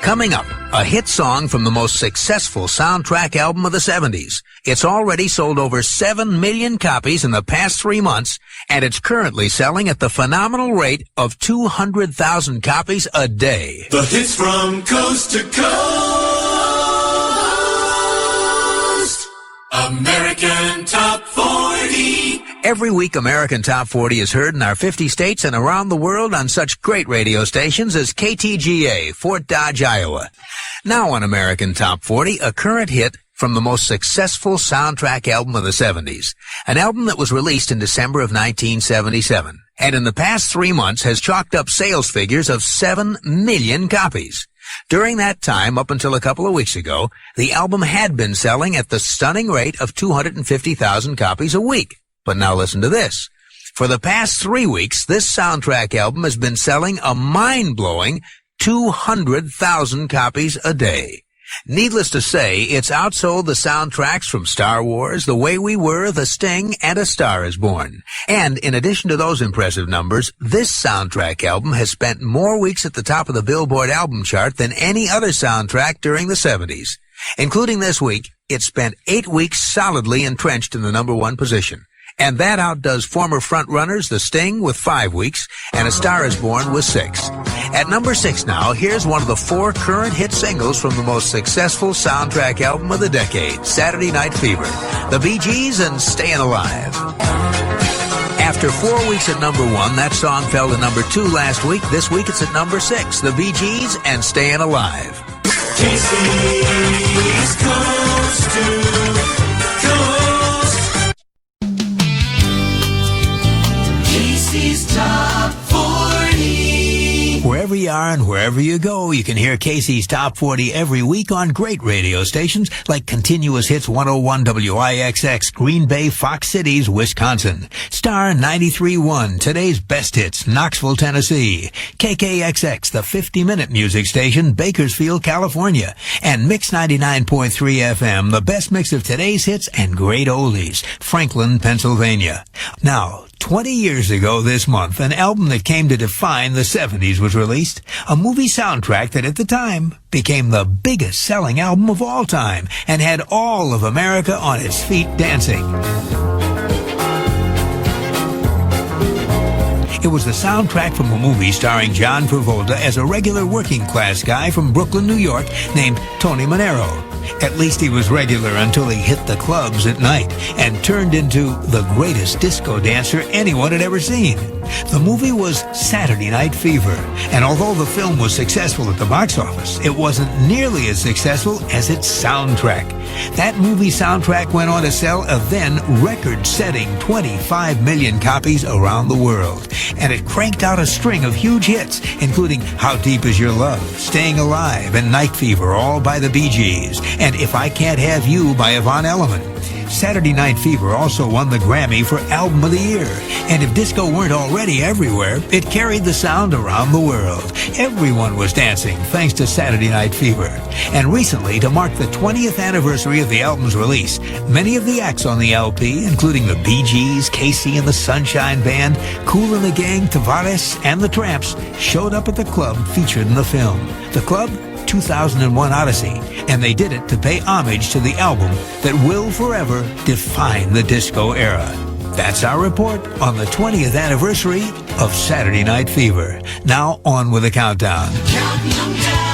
Coming up, a hit song from the most successful soundtrack album of the 70s. It's already sold over 7 million copies in the past 3 months, and it's currently selling at the phenomenal rate of 200,000 copies a day. The hits from coast to coast. American Top 40. Every week, American Top 40 is heard in our 50 states and around the world on such great radio stations as KTGA, Fort Dodge, Iowa. Now on American Top 40, a current hit from the most successful soundtrack album of the 70s, an album that was released in December of 1977, and in the past 3 months has chalked up sales figures of 7 million copies. During that time, up until a couple of weeks ago, the album had been selling at the stunning rate of 250,000 copies a week. But now listen to this. For the past 3 weeks, this soundtrack album has been selling a mind-blowing 200,000 copies a day. Needless to say, it's outsold the soundtracks from Star Wars, The Way We Were, The Sting, and A Star Is Born. And in addition to those impressive numbers, this soundtrack album has spent more weeks at the top of the Billboard album chart than any other soundtrack during the 70s. Including this week, it spent 8 weeks solidly entrenched in the number 1 position. And that outdoes former frontrunners The Sting with 5 weeks and A Star Is Born with 6. At number 6 now, here's one of the 4 current hit singles from the most successful soundtrack album of the decade, Saturday Night Fever, The Bee Gees and Stayin' Alive. After 4 weeks at number 1, that song fell to number 2 last week. This week it's at number 6, The Bee Gees and Stayin' Alive. Casey's Coast to Coast. Casey's Top 40. Wherever you are and wherever you go, you can hear Casey's Top 40 every week on great radio stations like Continuous Hits 101 WIXX, Green Bay, Fox Cities, Wisconsin. Star 93.1, today's best hits, Knoxville, Tennessee. KKXX, the 50-minute music station, Bakersfield, California. And Mix 99.3 FM, the best mix of today's hits and great oldies, Franklin, Pennsylvania. Now, 20 years ago this month, an album that came to define the 70s was released, a movie soundtrack that at the time became the biggest selling album of all time and had all of America on its feet dancing. It was the soundtrack from a movie starring John Travolta as a regular working-class guy from Brooklyn, New York, named Tony Manero. At least he was regular until he hit the clubs at night and turned into the greatest disco dancer anyone had ever seen. The movie was Saturday Night Fever, and although the film was successful at the box office, it wasn't nearly as successful as its soundtrack. That movie soundtrack went on to sell a then record-setting 25 million copies around the world, and it cranked out a string of huge hits, including How Deep Is Your Love, Staying Alive, and Night Fever, all by the Bee Gees, and If I Can't Have You by Yvonne Elliman. Saturday Night Fever also won the Grammy for Album of the Year, and if disco weren't already everywhere, it carried the sound around the world. Everyone was dancing thanks to Saturday Night Fever. And recently, to mark the 20th anniversary of the album's release, many of the acts on the LP, including the Bee Gees, Casey and the Sunshine Band, Kool and the Gang, Tavares, and the Tramps, showed up at the club featured in the film. The club? 2001 Odyssey, and they did it to pay homage to the album that will forever define the disco era. That's our report on the 20th anniversary of Saturday Night Fever. Now on with the countdown. Counting them down.